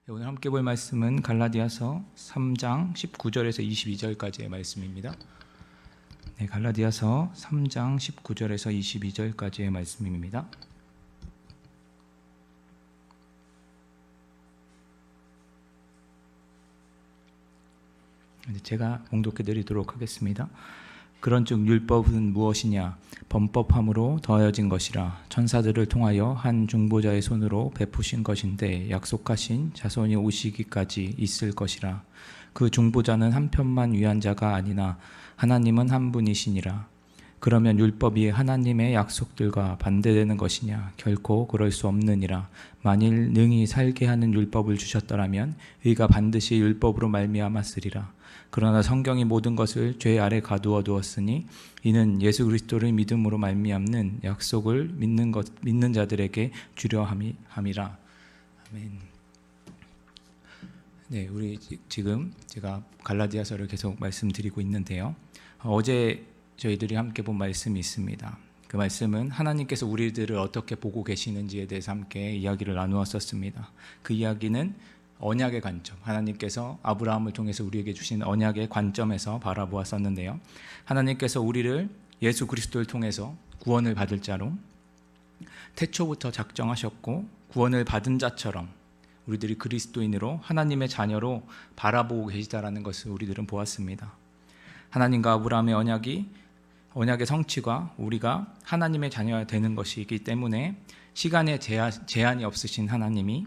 오늘 함께 볼 말씀은 갈라디아서 3장 19절에서 22절까지의 말씀입니다. 갈라디아서 3장 19절에서 22절까지의 말씀입니다. 제가 봉독해 드리도록 하겠습니다. 그런즉 율법은 무엇이냐? 범법함으로 더하여진 것이라. 천사들을 통하여 한 중보자의 손으로 베푸신 것인데 약속하신 자손이 오시기까지 있을 것이라. 그 중보자는 한편만 위한 자가 아니나 하나님은 한 분이시니라. 그러면 율법이 하나님의 약속들과 반대되는 것이냐? 결코 그럴 수 없느니라. 만일 능히 살게 하는 율법을 주셨더라면 의가 반드시 율법으로 말미암았으리라. 그러나 성경이 모든 것을 죄 아래 가두어 두었으니 이는 예수 그리스도를 믿음으로 말미암는 약속을 믿는 자들에게 주려 함이라. 아멘. 네, 우리 지금 제가 갈라디아서를 계속 말씀드리고 있는데요. 어제 저희들이 함께 본 말씀이 있습니다. 그 말씀은 하나님께서 우리들을 어떻게 보고 계시는지에 대해서 함께 이야기를 나누었었습니다. 그 이야기는 언약의 관점, 하나님께서 아브라함을 통해서 우리에게 주신 언약의 관점에서 바라보았었는데요. 하나님께서 우리를 예수 그리스도를 통해서 구원을 받을 자로 태초부터 작정하셨고 구원을 받은 자처럼 우리들이 그리스도인으로 하나님의 자녀로 바라보고 계시다라는 것을 우리들은 보았습니다. 하나님과 아브라함의 언약의 성취가 우리가 하나님의 자녀가 되는 것이기 때문에 시간에 제한이 없으신 하나님이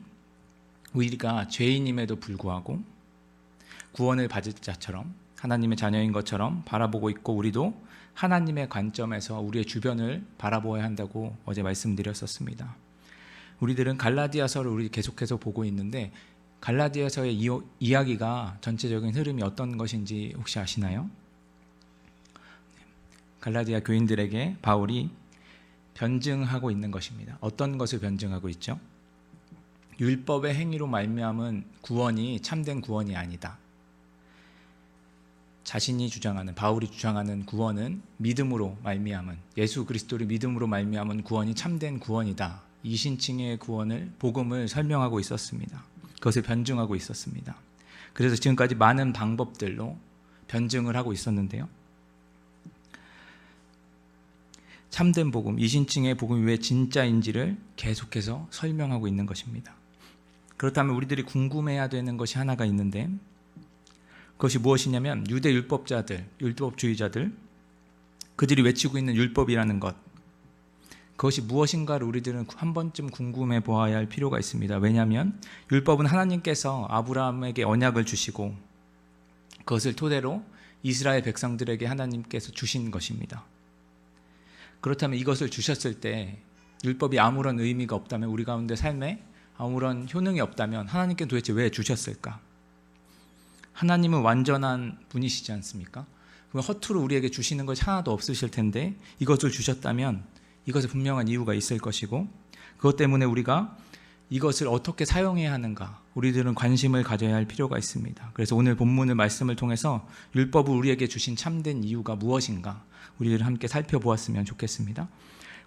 우리가 죄인임에도 불구하고 구원을 받을 자처럼 하나님의 자녀인 것처럼 바라보고 있고, 우리도 하나님의 관점에서 우리의 주변을 바라보아야 한다고 어제 말씀드렸었습니다. 우리들은 갈라디아서를 우리 계속해서 보고 있는데 갈라디아서의 이야기가 전체적인 흐름이 어떤 것인지 혹시 아시나요? 갈라디아 교인들에게 바울이 변증하고 있는 것입니다. 어떤 것을 변증하고 있죠? 율법의 행위로 말미암은 구원이 참된 구원이 아니다. 자신이 주장하는, 바울이 주장하는 구원은 믿음으로 말미암은, 예수 그리스도를 믿음으로 말미암은 구원이 참된 구원이다. 이신칭의 구원을, 복음을 설명하고 있었습니다. 그것을 변증하고 있었습니다. 그래서 지금까지 많은 방법들로 변증을 하고 있었는데요. 참된 복음, 이신칭의 복음이 왜 진짜인지를 계속해서 설명하고 있는 것입니다. 그렇다면 우리들이 궁금해야 되는 것이 하나가 있는데, 그것이 무엇이냐면 유대 율법자들, 율법주의자들, 그들이 외치고 있는 율법이라는 것, 그것이 무엇인가를 우리들은 한 번쯤 궁금해 보아야 할 필요가 있습니다. 왜냐하면 율법은 하나님께서 아브라함에게 언약을 주시고 그것을 토대로 이스라엘 백성들에게 하나님께서 주신 것입니다. 그렇다면 이것을 주셨을 때 율법이 아무런 의미가 없다면, 우리 가운데 삶에 아무런 효능이 없다면 하나님께 도대체 왜 주셨을까? 하나님은 완전한 분이시지 않습니까? 그럼 허투루 우리에게 주시는 것이 하나도 없으실 텐데 이것을 주셨다면 이것에 분명한 이유가 있을 것이고, 그것 때문에 우리가 이것을 어떻게 사용해야 하는가, 우리들은 관심을 가져야 할 필요가 있습니다. 그래서 오늘 본문의 말씀을 통해서 율법을 우리에게 주신 참된 이유가 무엇인가 우리들 함께 살펴보았으면 좋겠습니다.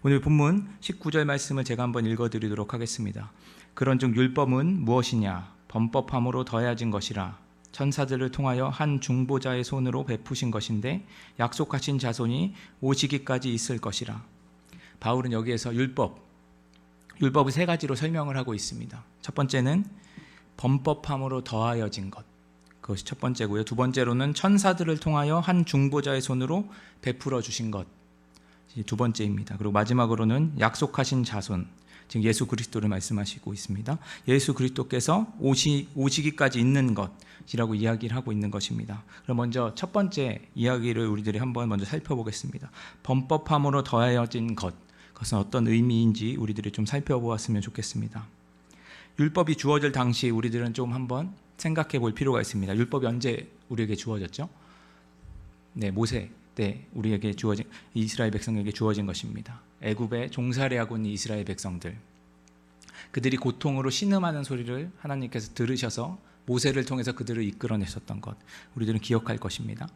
오늘 본문 19절 말씀을 제가 한번 읽어드리도록 하겠습니다. 그런즉 율법은 무엇이냐? 범법함으로 더해진 것이라. 천사들을 통하여 한 중보자의 손으로 베푸신 것인데 약속하신 자손이 오시기까지 있을 것이라. 바울은 여기에서 율법을 세 가지로 설명을 하고 있습니다. 첫 번째는 범법함으로 더하여진 것, 그것이 첫 번째고요. 두 번째로는 천사들을 통하여 한 중보자의 손으로 베풀어 주신 것, 두 번째입니다. 그리고 마지막으로는 약속하신 자손, 지금 예수 그리스도를 말씀하시고 있습니다. 예수 그리스도께서 오시기까지 있는 것이라고 이야기를 하고 있는 것입니다. 그럼 먼저 첫 번째 이야기를 우리들이 한번 먼저 살펴보겠습니다. 범법함으로 더하여진 것, 그것은 어떤 의미인지 우리들이 좀 살펴보았으면 좋겠습니다. 율법이 주어질 당시 우리들은 좀 한번 생각해 볼 필요가 있습니다. 율법이 언제 우리에게 주어졌죠? 네, 모세 때 우리에게 주어진, 이스라엘 백성에게 주어진 것입니다. 애굽에 종살이 하고 있는 이스라엘 백성들, 그들이 고통으로 신음하는 소리를 하나님께서 들으셔서 모세를 통해서 그들을 이끌어내셨던 것, 우리들은 기억할 것입니다.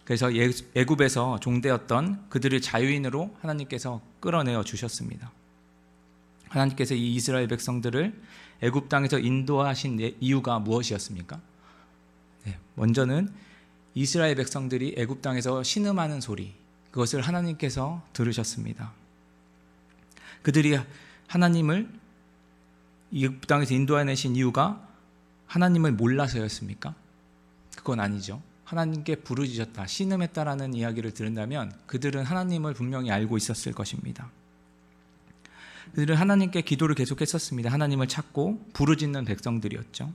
그래서 애굽에서 종되었던 그들을 자유인으로 하나님께서 끌어내어 주셨습니다. 하나님께서 이 이스라엘 백성들을 애굽 땅에서 인도하신 이유가 무엇이었습니까? 네, 먼저는 이스라엘 백성들이 애굽 땅에서 신음하는 소리, 그것을 하나님께서 들으셨습니다. 그들이 하나님을 애굽 땅에서 인도해내신 이유가 하나님을 몰라서였습니까? 그건 아니죠. 하나님께 부르짖었다, 신음했다라는 이야기를 들은다면 그들은 하나님을 분명히 알고 있었을 것입니다. 그들은 하나님께 기도를 계속했었습니다. 하나님을 찾고 부르짖는 백성들이었죠.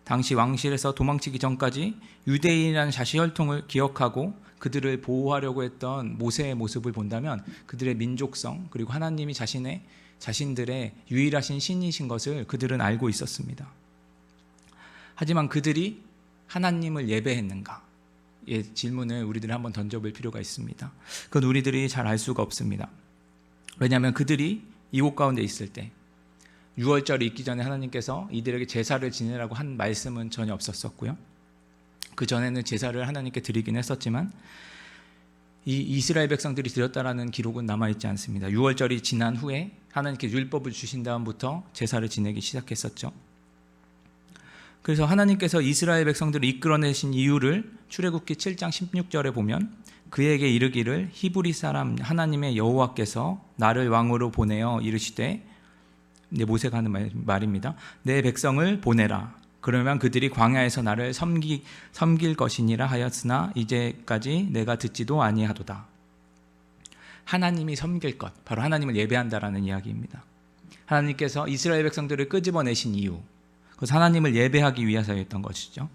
당시 왕실에서 도망치기 전까지 유대인이라는 자식 혈통을 기억하고 그들을 보호하려고 했던 모세의 모습을 본다면 그들의 민족성, 그리고 하나님이 자신들의 유일하신 신이신 것을 그들은 알고 있었습니다. 하지만 그들이 하나님을 예배했는가? 예, 질문을 우리들이 한번 던져볼 필요가 있습니다. 그건 우리들이 잘 알 수가 없습니다. 왜냐하면 그들이 이곳 가운데 있을 때 6월절이 있기 전에 하나님께서 이들에게 제사를 지내라고 한 말씀은 전혀 없었었고요. 그 전에는 제사를 하나님께 드리긴 했었지만 이 이스라엘 백성들이 드렸다라는 기록은 남아있지 않습니다. 6월절이 지난 후에 하나님께 율법을 주신 다음부터 제사를 지내기 시작했었죠. 그래서 하나님께서 이스라엘 백성들을 이끌어내신 이유를 출애굽기 7장 16절에 보면 그에게 이르기를 히브리 사람 하나님의 여호와께서 나를 왕으로 보내어 이르시되, 모세가 하는 말입니다. 내 백성을 보내라. 그러면 그들이 광야에서 나를 섬길 것이니라 하였으나 이제까지 내가 듣지도 아니하도다. 하나님이 섬길 것, 바로 하나님을 예배한다라는 이야기입니다. 하나님께서 이스라엘 백성들을 끄집어내신 이유, 그것은 하나님을 예배하기 위해서였던 것이죠.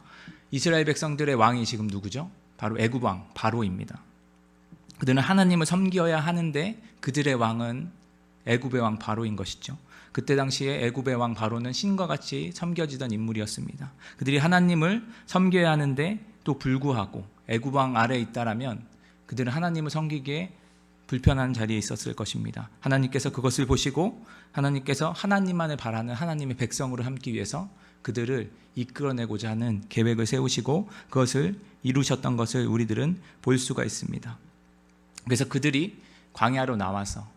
이스라엘 백성들의 왕이 지금 누구죠? 바로 애굽 왕 바로입니다. 그들은 하나님을 섬겨야 하는데 그들의 왕은 애굽의 왕 바로인 것이죠. 그때 당시에 애굽의 왕 바로는 신과 같이 섬겨지던 인물이었습니다. 그들이 하나님을 섬겨야 하는데 또 불구하고 애굽 왕 아래에 있다라면 그들은 하나님을 섬기기에 불편한 자리에 있었을 것입니다. 하나님께서 그것을 보시고 하나님께서 하나님만을 바라는 하나님의 백성으로 삼기 위해서 그들을 이끌어내고자 하는 계획을 세우시고 그것을 이루셨던 것을 우리들은 볼 수가 있습니다. 그래서 그들이 광야로 나와서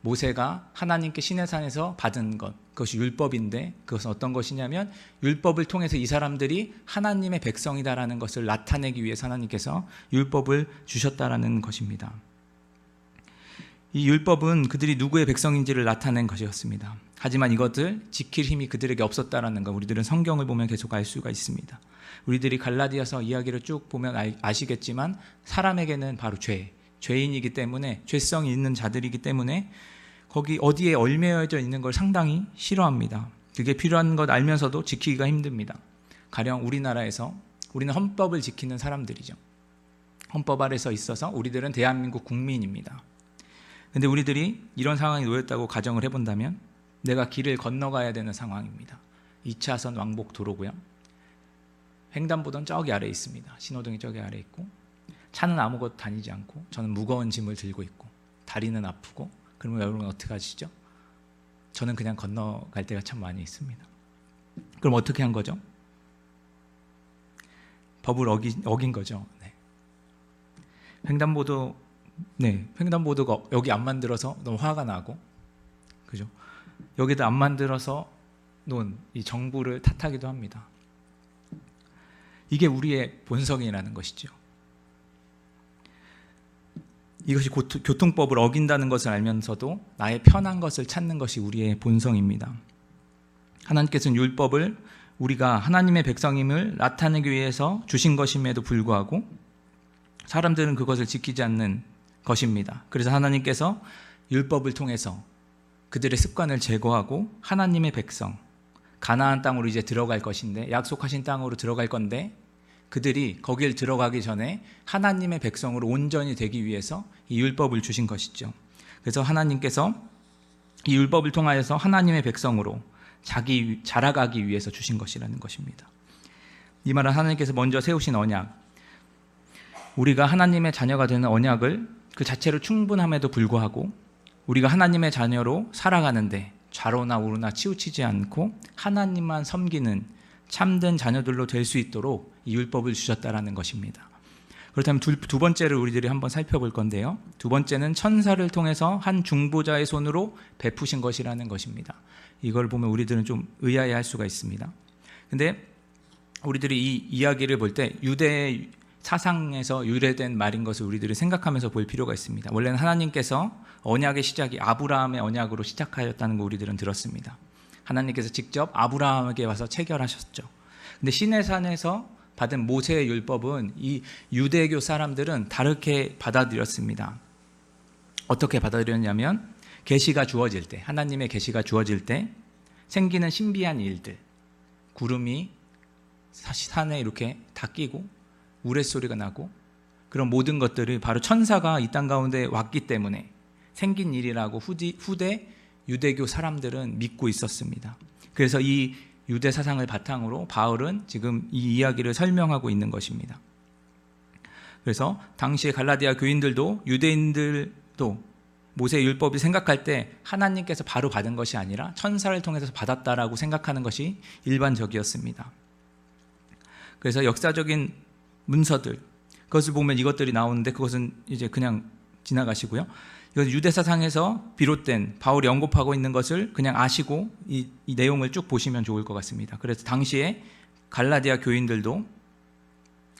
모세가 하나님께 시내산에서 받은 것, 그것이 율법인데 그것은 어떤 것이냐면 율법을 통해서 이 사람들이 하나님의 백성이다라는 것을 나타내기 위해서 하나님께서 율법을 주셨다라는 것입니다. 이 율법은 그들이 누구의 백성인지를 나타낸 것이었습니다. 하지만 이것을 지킬 힘이 그들에게 없었다라는 것, 우리들은 성경을 보면 계속 알 수가 있습니다. 우리들이 갈라디아서 이야기를 쭉 보면 아시겠지만 사람에게는 바로 죄인이기 때문에, 죄성이 있는 자들이기 때문에 거기 어디에 얽매여져 있는 걸 상당히 싫어합니다. 그게 필요한 것 알면서도 지키기가 힘듭니다. 가령 우리나라에서 우리는 헌법을 지키는 사람들이죠. 헌법 아래서 있어서 우리들은 대한민국 국민입니다. 근데 우리들이 이런 상황에 놓였다고 가정을 해본다면 내가 길을 건너가야 되는 상황입니다. 2차선 왕복 도로고요. 횡단보도는 저기 아래에 있습니다. 신호등이 저기 아래에 있고 차는 아무것도 다니지 않고 저는 무거운 짐을 들고 있고 다리는 아프고, 그러면 여러분 어떻게 하시죠? 저는 그냥 건너갈 때가 참 많이 있습니다. 그럼 어떻게 한 거죠? 법을 어긴 거죠. 네. 횡단보도가 여기 안 만들어서 너무 화가 나고, 그죠? 여기도 안 만들어서 놓은 이 정부를 탓하기도 합니다. 이게 우리의 본성이라는 것이죠. 이것이 교통법을 어긴다는 것을 알면서도 나의 편한 것을 찾는 것이 우리의 본성입니다. 하나님께서는 율법을 우리가 하나님의 백성임을 나타내기 위해서 주신 것임에도 불구하고 사람들은 그것을 지키지 않는 것입니다. 그래서 하나님께서 율법을 통해서 그들의 습관을 제거하고 하나님의 백성, 가나안 땅으로 이제 들어갈 것인데, 약속하신 땅으로 들어갈 건데 그들이 거길 들어가기 전에 하나님의 백성으로 온전히 되기 위해서 이 율법을 주신 것이죠. 그래서 하나님께서 이 율법을 통하여서 하나님의 백성으로 자라가기 위해서 주신 것이라는 것입니다. 이 말은 하나님께서 먼저 세우신 언약, 우리가 하나님의 자녀가 되는 언약을 그 자체로 충분함에도 불구하고 우리가 하나님의 자녀로 살아가는데 좌로나 우로나 치우치지 않고 하나님만 섬기는 참된 자녀들로 될 수 있도록 이 율법을 주셨다라는 것입니다. 그렇다면 두 번째를 우리들이 한번 살펴볼 건데요. 두 번째는 천사를 통해서 한 중보자의 손으로 베푸신 것이라는 것입니다. 이걸 보면 우리들은 좀 의아해할 수가 있습니다. 근데 우리들이 이 이야기를 볼 때 유대 사상에서 유래된 말인 것을 우리들이 생각하면서 볼 필요가 있습니다. 원래는 하나님께서 언약의 시작이 아브라함의 언약으로 시작하였다는 거 우리들은 들었습니다. 하나님께서 직접 아브라함에게 와서 체결하셨죠. 근데 시내산에서 받은 모세의 율법은 이 유대교 사람들은 다르게 받아들였습니다. 어떻게 받아들였냐면 계시가 주어질 때, 하나님의 계시가 주어질 때 생기는 신비한 일들, 구름이 산에 이렇게 다 끼고 우레소리가 나고 그런 모든 것들이 바로 천사가 이 땅 가운데 왔기 때문에 생긴 일이라고 후대 유대교 사람들은 믿고 있었습니다. 그래서 이 유대 사상을 바탕으로 바울은 지금 이 이야기를 설명하고 있는 것입니다. 그래서 당시의 갈라디아 교인들도 유대인들도 모세의 율법을 생각할 때 하나님께서 바로 받은 것이 아니라 천사를 통해서 받았다라고 생각하는 것이 일반적이었습니다. 그래서 역사적인 문서들, 그것을 보면 이것들이 나오는데 그것은 이제 그냥 지나가시고요. 이건 유대 사상에서 비롯된 바울이 언급하고 있는 것을 그냥 아시고 이 내용을 쭉 보시면 좋을 것 같습니다. 그래서 당시에 갈라디아 교인들도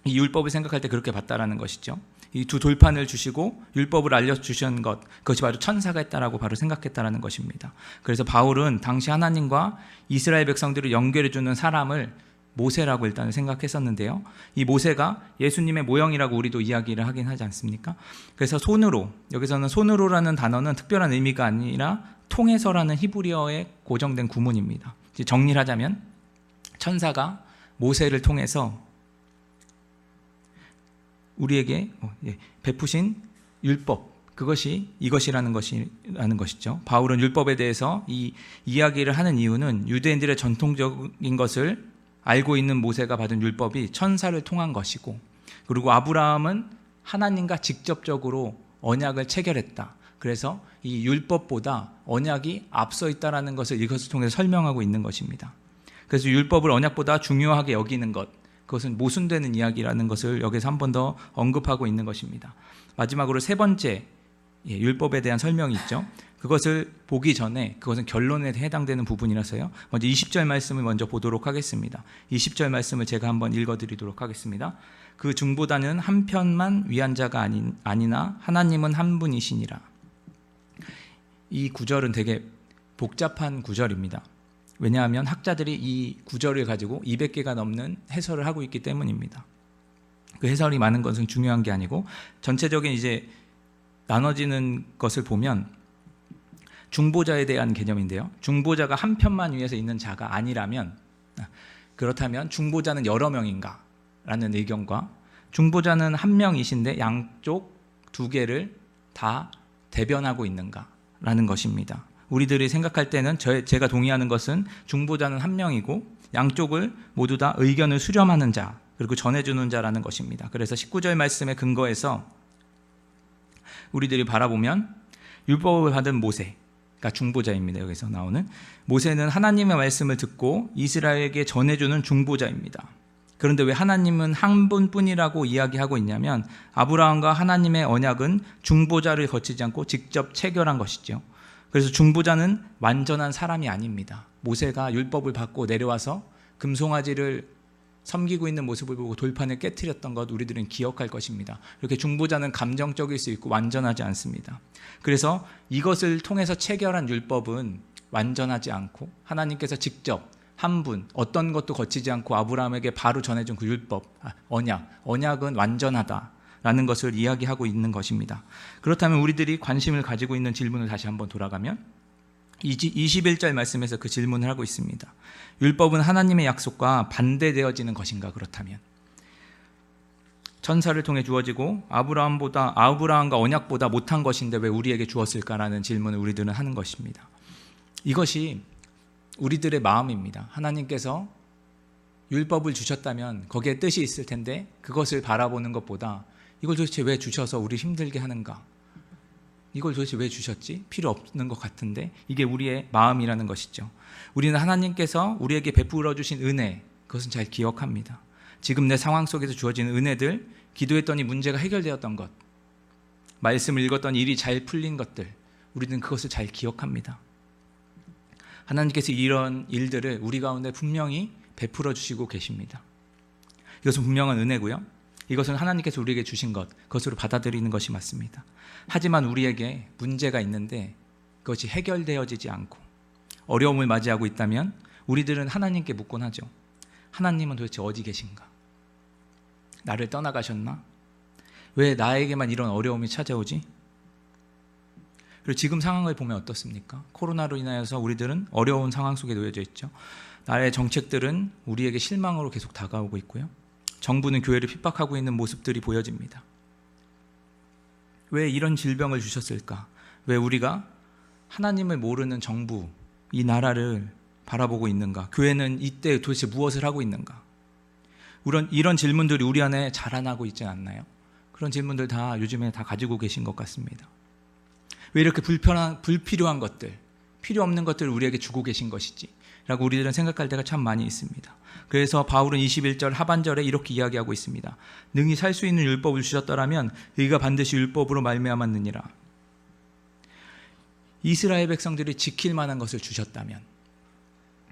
이 율법을 생각할 때 그렇게 봤다라는 것이죠. 이 두 돌판을 주시고 율법을 알려주신 것, 그것이 바로 천사가 했다라고 바로 생각했다라는 것입니다. 그래서 바울은 당시 하나님과 이스라엘 백성들을 연결해주는 사람을 모세라고 일단 생각했었는데요. 이 모세가 예수님의 모형이라고 우리도 이야기를 하긴 하지 않습니까? 그래서 손으로, 여기서는 손으로라는 단어는 특별한 의미가 아니라 통해서라는 히브리어의 고정된 구문입니다. 정리를 하자면 천사가 모세를 통해서 우리에게 베푸신 율법, 그것이 이것이라는 것이죠. 바울은 율법에 대해서 이 이야기를 하는 이유는 유대인들의 전통적인 것을 알고 있는 모세가 받은 율법이 천사를 통한 것이고, 그리고 아브라함은 하나님과 직접적으로 언약을 체결했다. 그래서 이 율법보다 언약이 앞서 있다는 것을 이것을 통해서 설명하고 있는 것입니다. 그래서 율법을 언약보다 중요하게 여기는 것, 그것은 모순되는 이야기라는 것을 여기서 한 번 더 언급하고 있는 것입니다. 마지막으로 세 번째 율법에 대한 설명이 있죠. 그것을 보기 전에 그것은 결론에 해당되는 부분이라서요. 먼저 20절 말씀을 먼저 보도록 하겠습니다. 20절 말씀을 제가 한번 읽어드리도록 하겠습니다. 그 중보자는 한 편만 위한 자가 아니나 하나님은 한 분이시니라. 이 구절은 되게 복잡한 구절입니다. 왜냐하면 학자들이 이 구절을 가지고 200개가 넘는 해설을 하고 있기 때문입니다. 그 해설이 많은 것은 중요한 게 아니고 전체적인 이제 나눠지는 것을 보면 중보자에 대한 개념인데요. 중보자가 한 편만 위에서 있는 자가 아니라면, 그렇다면 중보자는 여러 명인가? 라는 의견과 중보자는 한 명이신데 양쪽 두 개를 다 대변하고 있는가? 라는 것입니다. 우리들이 생각할 때는 제가 동의하는 것은 중보자는 한 명이고 양쪽을 모두 다 의견을 수렴하는 자, 그리고 전해주는 자라는 것입니다. 그래서 19절 말씀에 근거해서 우리들이 바라보면 율법을 받은 모세가 중보자입니다. 여기서 나오는 모세는 하나님의 말씀을 듣고 이스라엘에게 전해주는 중보자입니다. 그런데 왜 하나님은 한 분뿐이라고 이야기하고 있냐면 아브라함과 하나님의 언약은 중보자를 거치지 않고 직접 체결한 것이죠. 그래서 중보자는 완전한 사람이 아닙니다. 모세가 율법을 받고 내려와서 금송아지를 섬기고 있는 모습을 보고 돌판을 깨트렸던 것 우리들은 기억할 것입니다. 이렇게 중보자는 감정적일 수 있고 완전하지 않습니다. 그래서 이것을 통해서 체결한 율법은 완전하지 않고 하나님께서 직접 한 분, 어떤 것도 거치지 않고 아브라함에게 바로 전해준 그 율법, 언약은 완전하다라는 것을 이야기하고 있는 것입니다. 그렇다면 우리들이 관심을 가지고 있는 질문을 다시 한번 돌아가면 21절 말씀에서 그 질문을 하고 있습니다. 율법은 하나님의 약속과 반대되어지는 것인가? 그렇다면 천사를 통해 주어지고 아브라함과 언약보다 못한 것인데 왜 우리에게 주었을까라는 질문을 우리들은 하는 것입니다. 이것이 우리들의 마음입니다. 하나님께서 율법을 주셨다면 거기에 뜻이 있을 텐데 그것을 바라보는 것보다 이걸 도대체 왜 주셔서 우리 힘들게 하는가? 이걸 도대체 왜 주셨지? 필요 없는 것 같은데 이게 우리의 마음이라는 것이죠. 우리는 하나님께서 우리에게 베풀어 주신 은혜, 그것은 잘 기억합니다. 지금 내 상황 속에서 주어지는 은혜들, 기도했더니 문제가 해결되었던 것, 말씀을 읽었더니 일이 잘 풀린 것들, 우리는 그것을 잘 기억합니다. 하나님께서 이런 일들을 우리 가운데 분명히 베풀어 주시고 계십니다. 이것은 분명한 은혜고요. 이것은 하나님께서 우리에게 주신 것, 그것으로 받아들이는 것이 맞습니다. 하지만 우리에게 문제가 있는데 그것이 해결되어지지 않고 어려움을 맞이하고 있다면 우리들은 하나님께 묻곤 하죠. 하나님은 도대체 어디 계신가? 나를 떠나가셨나? 왜 나에게만 이런 어려움이 찾아오지? 그리고 지금 상황을 보면 어떻습니까? 코로나로 인하여서 우리들은 어려운 상황 속에 놓여져 있죠. 나라의 정책들은 우리에게 실망으로 계속 다가오고 있고요. 정부는 교회를 핍박하고 있는 모습들이 보여집니다. 왜 이런 질병을 주셨을까? 왜 우리가 하나님을 모르는 정부, 이 나라를 바라보고 있는가? 교회는 이때 도대체 무엇을 하고 있는가? 이런 질문들이 우리 안에 자라나고 있지 않나요? 그런 질문들 다 요즘에 다 가지고 계신 것 같습니다. 왜 이렇게 불필요한 것들, 필요 없는 것들을 우리에게 주고 계신 것이지? 라고 우리들은 생각할 때가 참 많이 있습니다. 그래서 바울은 21절 하반절에 이렇게 이야기하고 있습니다. 능히 살 수 있는 율법을 주셨더라면 의가 반드시 율법으로 말미암았느니라. 이스라엘 백성들이 지킬 만한 것을 주셨다면,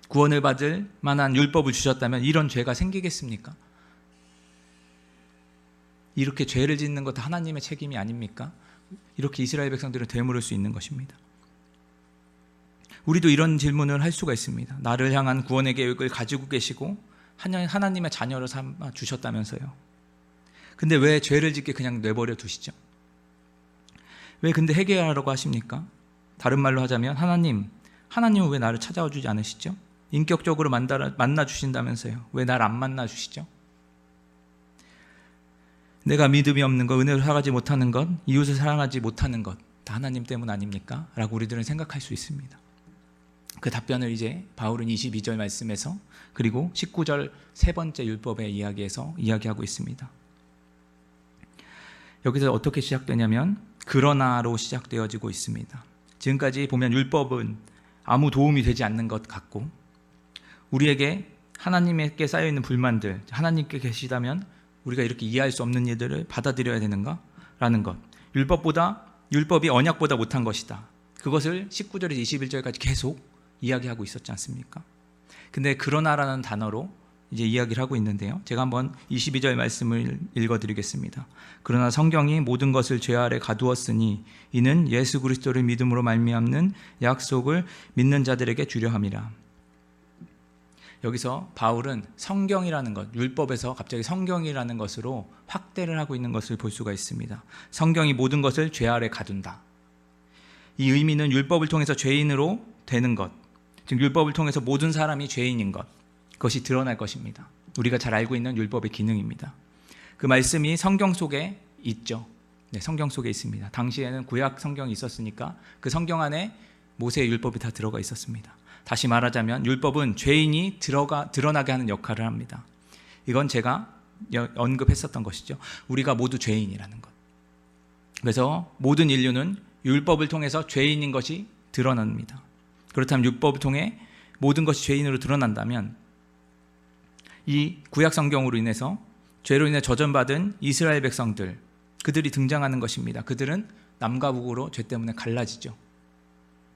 구원을 받을 만한 율법을 주셨다면 이런 죄가 생기겠습니까? 이렇게 죄를 짓는 것도 하나님의 책임이 아닙니까? 이렇게 이스라엘 백성들은 되물을 수 있는 것입니다. 우리도 이런 질문을 할 수가 있습니다. 나를 향한 구원의 계획을 가지고 계시고 하나님의 자녀로 삼아 주셨다면서요. 근데 왜 죄를 짓게 그냥 내버려 두시죠? 왜 근데 해결하라고 하십니까? 다른 말로 하자면 하나님은 왜 나를 찾아와 주지 않으시죠? 인격적으로 만나 주신다면서요. 왜 나를 안 만나 주시죠? 내가 믿음이 없는 것, 은혜를 사랑하지 못하는 것, 이웃을 사랑하지 못하는 것, 다 하나님 때문 아닙니까? 라고 우리들은 생각할 수 있습니다. 그 답변을 이제 바울은 22절 말씀에서 그리고 19절 세 번째 율법의 이야기에서 이야기하고 있습니다. 여기서 어떻게 시작되냐면 그러나로 시작되어지고 있습니다. 지금까지 보면 율법은 아무 도움이 되지 않는 것 같고 우리에게 하나님께 쌓여있는 불만들, 하나님께 계시다면 우리가 이렇게 이해할 수 없는 일들을 받아들여야 되는가? 라는 것. 율법이 언약보다 못한 것이다. 그것을 19절에서 21절까지 계속 이야기하고 있었지 않습니까? 근데 그러나라는 단어로 이제 이야기를 하고 있는데요. 제가 한번 22절 말씀을 읽어드리겠습니다. 그러나 성경이 모든 것을 죄 아래 가두었으니 이는 예수 그리스도를 믿음으로 말미암는 약속을 믿는 자들에게 주려 함이라. 여기서 바울은 성경이라는 것, 율법에서 갑자기 성경이라는 것으로 확대를 하고 있는 것을 볼 수가 있습니다. 성경이 모든 것을 죄 아래 가둔다. 이 의미는 율법을 통해서 죄인으로 되는 것, 즉 율법을 통해서 모든 사람이 죄인인 것, 그것이 드러날 것입니다. 우리가 잘 알고 있는 율법의 기능입니다. 그 말씀이 성경 속에 있죠. 네, 성경 속에 있습니다. 당시에는 구약 성경이 있었으니까 그 성경 안에 모세의 율법이 다 들어가 있었습니다. 다시 말하자면 율법은 죄인이 드러나게 하는 역할을 합니다. 이건 제가 언급했었던 것이죠. 우리가 모두 죄인이라는 것. 그래서 모든 인류는 율법을 통해서 죄인인 것이 드러납니다. 그렇다면 율법을 통해 모든 것이 죄인으로 드러난다면 이 구약 성경으로 인해서 죄로 인해 저전받은 이스라엘 백성들, 그들이 등장하는 것입니다. 그들은 남과 북으로 죄 때문에 갈라지죠.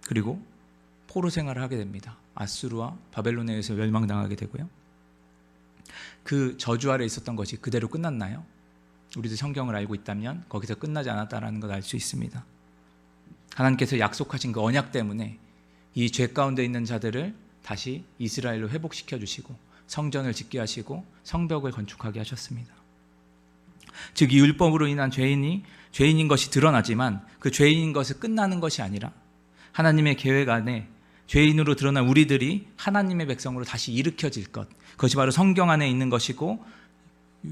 그리고 포로 생활을 하게 됩니다. 아수르와 바벨론에 의해서 멸망당하게 되고요. 그 저주 아래 있었던 것이 그대로 끝났나요? 우리도 성경을 알고 있다면 거기서 끝나지 않았다는 걸 알 수 있습니다. 하나님께서 약속하신 그 언약 때문에 이 죄 가운데 있는 자들을 다시 이스라엘로 회복시켜 주시고 성전을 짓게 하시고 성벽을 건축하게 하셨습니다. 즉 이 율법으로 인한 죄인인 것이 드러나지만 그 죄인인 것이 끝나는 것이 아니라 하나님의 계획 안에 죄인으로 드러난 우리들이 하나님의 백성으로 다시 일으켜질 것, 그것이 바로 성경 안에 있는 것이고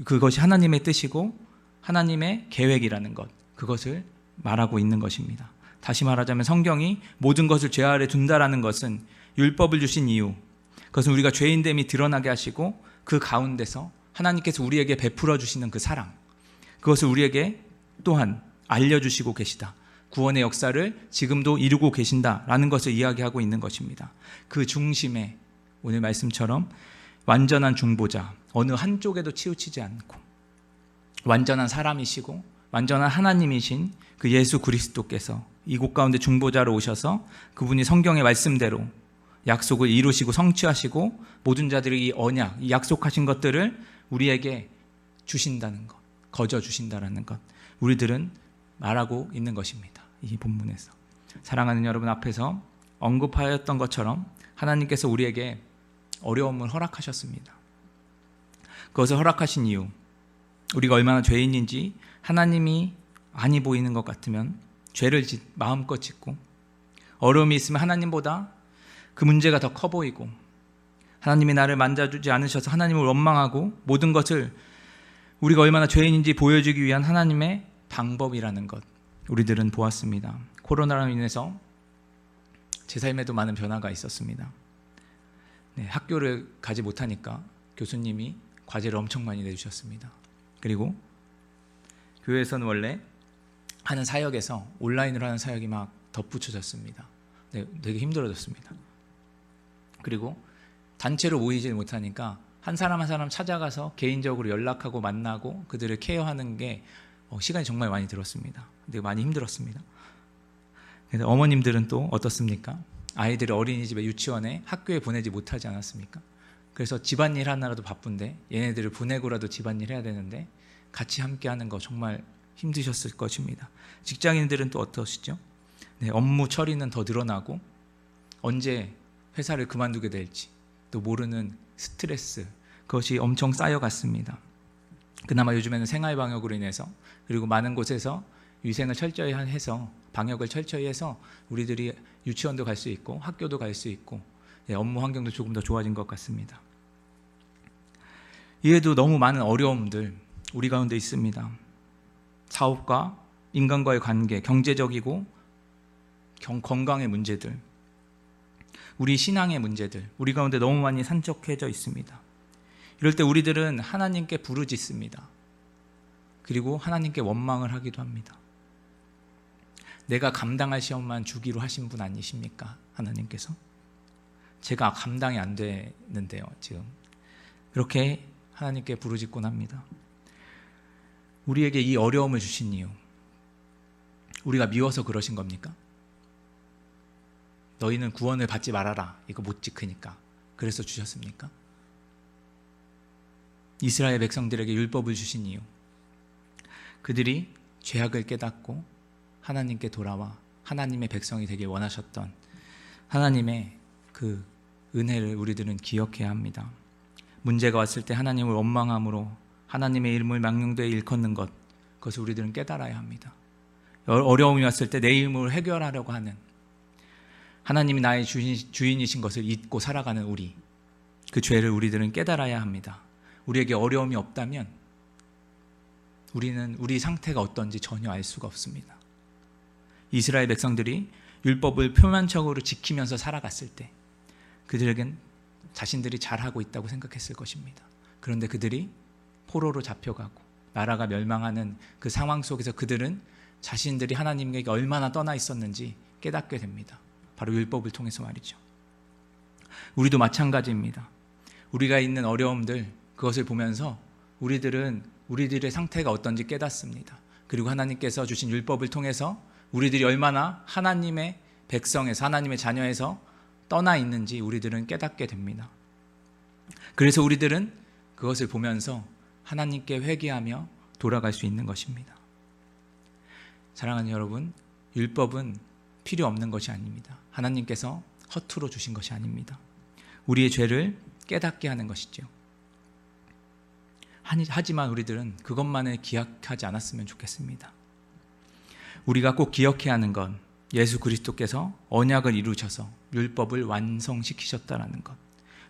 그것이 하나님의 뜻이고 하나님의 계획이라는 것, 그것을 말하고 있는 것입니다. 다시 말하자면 성경이 모든 것을 죄 아래 둔다라는 것은 율법을 주신 이유, 그것은 우리가 죄인됨이 드러나게 하시고 그 가운데서 하나님께서 우리에게 베풀어 주시는 그 사랑, 그것을 우리에게 또한 알려주시고 계시다. 구원의 역사를 지금도 이루고 계신다라는 것을 이야기하고 있는 것입니다. 그 중심에 오늘 말씀처럼 완전한 중보자, 어느 한쪽에도 치우치지 않고 완전한 사람이시고 완전한 하나님이신 그 예수 그리스도께서 이곳 가운데 중보자로 오셔서 그분이 성경의 말씀대로 약속을 이루시고 성취하시고 모든 자들이 이 언약, 이 약속하신 것들을 우리에게 주신다는 것, 거저 주신다는 것, 우리들은 말하고 있는 것입니다. 이 본문에서 사랑하는 여러분 앞에서 언급하였던 것처럼 하나님께서 우리에게 어려움을 허락하셨습니다. 그것을 허락하신 이유, 우리가 얼마나 죄인인지 하나님이 아니 보이는 것 같으면 죄를 마음껏 짓고, 어려움이 있으면 하나님보다 그 문제가 더 커 보이고, 하나님이 나를 만져주지 않으셔서 하나님을 원망하고, 모든 것을 우리가 얼마나 죄인인지 보여주기 위한 하나님의 방법이라는 것, 우리들은 보았습니다. 코로나로 인해서 제 삶에도 많은 변화가 있었습니다. 학교를 가지 못하니까 교수님이 과제를 엄청 많이 내주셨습니다. 그리고 교회에서는 원래 하는 사역에서 온라인으로 하는 사역이 막 덧붙여졌습니다. 되게 힘들어졌습니다. 그리고 단체로 모이지 못하니까 한 사람 한 사람 찾아가서 개인적으로 연락하고 만나고 그들을 케어하는 게 시간이 정말 많이 들었습니다. 근데 많이 힘들었습니다. 그래서 어머님들은 또 어떻습니까? 아이들을 어린이집에, 유치원에, 학교에 보내지 못하지 않았습니까? 그래서 집안일 하느라도 바쁜데 얘네들을 보내고라도 집안일 해야 되는데 같이 함께하는 거 정말 힘드셨을 것입니다. 직장인들은 또 어떠시죠? 업무 처리는 더 늘어나고 언제 회사를 그만두게 될지 또 모르는 스트레스, 그것이 엄청 쌓여갔습니다. 그나마 요즘에는 생활방역으로 인해서, 그리고 많은 곳에서 위생을 철저히 해서, 방역을 철저히 해서 우리들이 유치원도 갈 수 있고 학교도 갈 수 있고 업무 환경도 조금 더 좋아진 것 같습니다. 이에도 너무 많은 어려움들 우리 가운데 있습니다. 사업과 인간과의 관계, 경제적이고 건강의 문제들, 우리 신앙의 문제들, 우리 가운데 너무 많이 산적해져 있습니다. 이럴 때 우리들은 하나님께 부르짖습니다. 그리고 하나님께 원망을 하기도 합니다. 내가 감당할 시험만 주기로 하신 분 아니십니까? 하나님께서. 제가 감당이 안 되는데요, 지금. 그렇게 하나님께 부르짖곤 합니다. 우리에게 이 어려움을 주신 이유, 우리가 미워서 그러신 겁니까? 너희는 구원을 받지 말아라, 이거 못 지키니까. 그래서 주셨습니까? 이스라엘 백성들에게 율법을 주신 이유, 그들이 죄악을 깨닫고 하나님께 돌아와 하나님의 백성이 되길 원하셨던 하나님의 그 은혜를 우리들은 기억해야 합니다. 문제가 왔을 때 하나님을 원망함으로 하나님의 이름을 망령되이 일컫는 것, 그것을 우리들은 깨달아야 합니다. 어려움이 왔을 때 내 이름을 해결하려고 하는, 하나님이 나의 주인이신 것을 잊고 살아가는 우리, 그 죄를 우리들은 깨달아야 합니다. 우리에게 어려움이 없다면 우리는 우리 상태가 어떤지 전혀 알 수가 없습니다. 이스라엘 백성들이 율법을 표면적으로 지키면서 살아갔을 때 그들에겐 자신들이 잘하고 있다고 생각했을 것입니다. 그런데 그들이 포로로 잡혀가고 나라가 멸망하는 그 상황 속에서 그들은 자신들이 하나님에게 얼마나 떠나 있었는지 깨닫게 됩니다. 바로 율법을 통해서 말이죠. 우리도 마찬가지입니다. 우리가 있는 어려움들, 그것을 보면서 우리들은 우리들의 상태가 어떤지 깨닫습니다. 그리고 하나님께서 주신 율법을 통해서 우리들이 얼마나 하나님의 백성에서, 하나님의 자녀에서 떠나 있는지 우리들은 깨닫게 됩니다. 그래서 우리들은 그것을 보면서 하나님께 회개하며 돌아갈 수 있는 것입니다. 사랑하는 여러분, 율법은 필요 없는 것이 아닙니다. 하나님께서 허투루 주신 것이 아닙니다. 우리의 죄를 깨닫게 하는 것이죠. 하지만 우리들은 그것만을 기억하지 않았으면 좋겠습니다. 우리가 꼭 기억해야 하는 건 예수 그리스도께서 언약을 이루셔서 율법을 완성시키셨다는 것.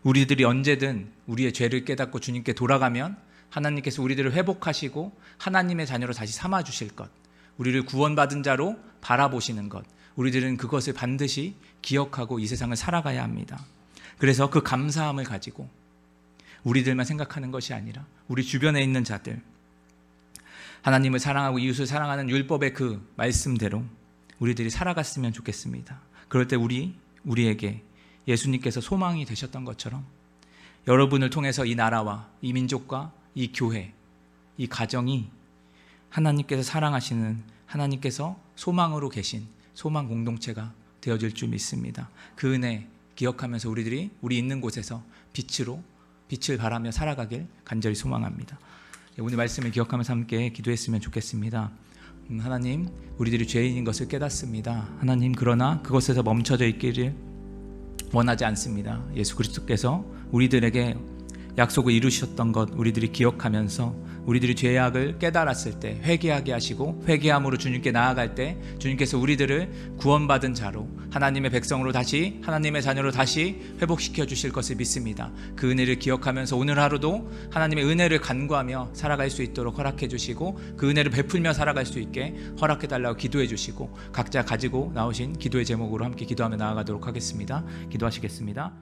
우리들이 언제든 우리의 죄를 깨닫고 주님께 돌아가면 하나님께서 우리들을 회복하시고 하나님의 자녀로 다시 삼아주실 것, 우리를 구원받은 자로 바라보시는 것, 우리들은 그것을 반드시 기억하고 이 세상을 살아가야 합니다. 그래서 그 감사함을 가지고 우리들만 생각하는 것이 아니라 우리 주변에 있는 자들, 하나님을 사랑하고 이웃을 사랑하는 율법의 그 말씀대로 우리들이 살아갔으면 좋겠습니다. 그럴 때 우리에게 예수님께서 소망이 되셨던 것처럼 여러분을 통해서 이 나라와 이 민족과 이 교회, 이 가정이 하나님께서 사랑하시는, 하나님께서 소망으로 계신 소망 공동체가 되어질 줄 믿습니다. 그 은혜 기억하면서 우리들이 우리 있는 곳에서 빛을 바라며 살아가길 간절히 소망합니다. 오늘 말씀을 기억하면서 함께 기도했으면 좋겠습니다. 하나님, 우리들이 죄인인 것을 깨닫습니다. 하나님, 그러나 그것에서 멈춰져 있기를 원하지 않습니다. 예수 그리스도께서 우리들에게 약속을 이루셨던 것 우리들이 기억하면서 우리들이 죄악을 깨달았을 때 회개하게 하시고, 회개함으로 주님께 나아갈 때 주님께서 우리들을 구원받은 자로, 하나님의 백성으로 다시, 하나님의 자녀로 다시 회복시켜 주실 것을 믿습니다. 그 은혜를 기억하면서 오늘 하루도 하나님의 은혜를 간구하며 살아갈 수 있도록 허락해 주시고, 그 은혜를 베풀며 살아갈 수 있게 허락해 달라고 기도해 주시고, 각자 가지고 나오신 기도의 제목으로 함께 기도하며 나아가도록 하겠습니다. 기도하시겠습니다.